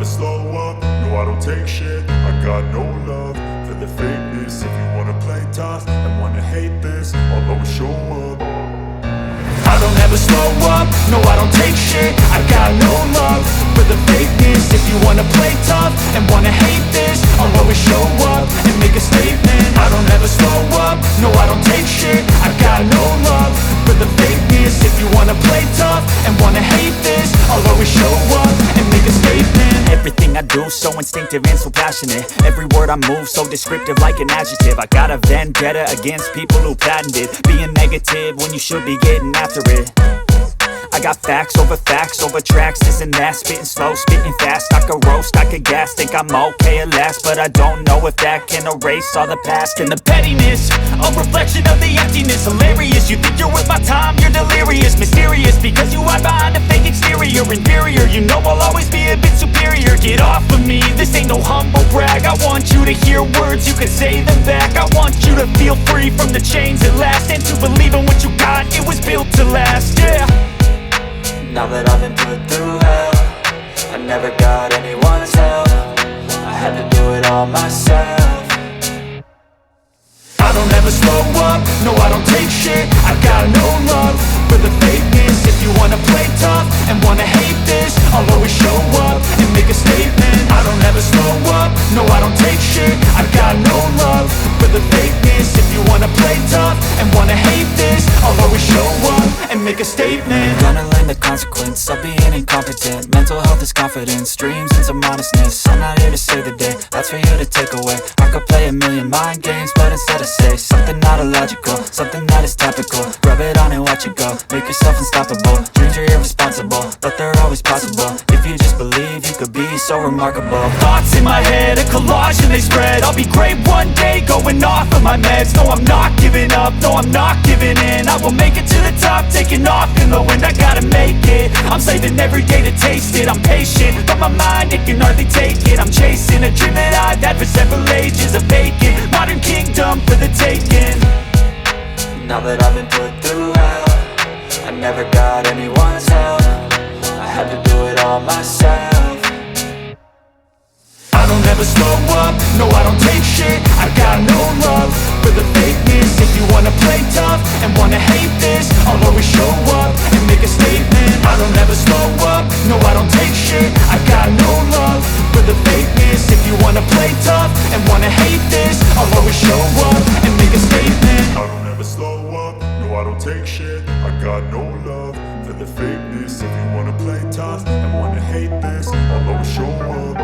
slow up, no I don't take shit. I got no love for the fakeness. If you wanna play tough and wanna hate this, I'll always show up. I don't ever slow up, no I don't take shit. I got no love for the fakeness. If you wanna play tough and wanna hate this, I'll always show up and make a statement. I don't ever slow up, no I don't take shit. I got no love for the fakeness. If you wanna play tough and wanna hate this, I'll always show up and make a statement. Everything I do so instinctive and so passionate. Every word I move so descriptive like an adjective. I got a vendetta against people who patented being negative when you should be getting after it. I got facts over tracks, this and that. Spitting slow, spitting fast. I could roast, I could gas. Think I'm okay at last, but I don't know if that can erase all the past. And the pettiness, a reflection of the emptiness. Hilarious, you think you're worth my time, you're delirious. Mysterious, because you hide behind a fake exterior. Inferior, you know I'll always be a bit superior. Get off of me, this ain't no humble brag. I want you to hear words, you can say them back. I want you to feel free from the chains at last, and to believe in what you got, it was built to last, yeah. Now that I've been put through hell, I never got anyone's help. I had to do it all myself. I don't ever slow up, no I don't take shit. I got no love for the fakeness. If you wanna play tough and wanna hate this, I'll always show up and make a statement. I don't ever slow up, no I don't take shit. I got no love for the fakeness. If you wanna play tough and wanna hate this, I'll always show up and make a statement. Gonna learn the consequence of being incompetent. Mental health is confidence, dreams and some modestness. I'm not here to save the day, that's for you to take away. I could play a million mind games, but instead I say something not illogical, something that is topical. Rub it on and watch it go, make yourself unstoppable. Dreams are irresponsible, but they're always possible. If you just believe, you could be so remarkable. Thoughts in my head, a collage and they spread. I'll be great one day, going off of my meds. No, I'm not giving up, no, I'm not giving in. I will make it to the top, taking off in the wind. I gotta make it, I'm saving every day to taste it. I'm patient, but my mind, it can hardly take it. I'm chasing a dream that I've had for several ages. A vacant, modern kingdom for the taking. Now that I've been put through hell, I never got anyone's help. I had to do it all myself. I don't ever slow up, no I don't take shit. I got no love for the fakeness. If you wanna play tough and wanna hate this, I'll always show up and make a statement. I don't ever slow up, no I don't take shit. I got no love for the fakeness. If you wanna play tough and wanna hate this, I'll always show up and make a statement. I don't ever slow up, no I don't take shit. I got no love for the fakeness. If you wanna play tough and wanna hate this, I'll always show up.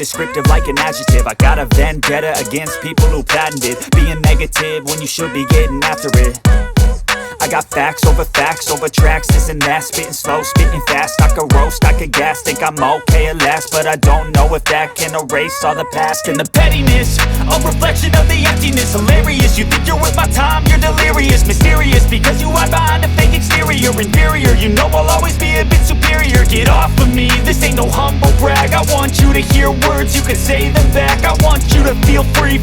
descriptive like an adjective. I got a vendetta against people who patented being negative when you should be getting after it. I got facts over tracks, this and that. Spitting slow, spitting fast, I could roast, I could gas. Think I'm okay at last, but I don't know if that can erase all the past. And the pettiness, a reflection of the emptiness. Hilarious, you think you're worth my time, you're delirious. Mysterious, because you hide behind a fake exterior. Inferior, you know I'll always be a bit superior. Get off of me, this ain't no humble brag. I want you to hear words, you can say them back. I want you to feel free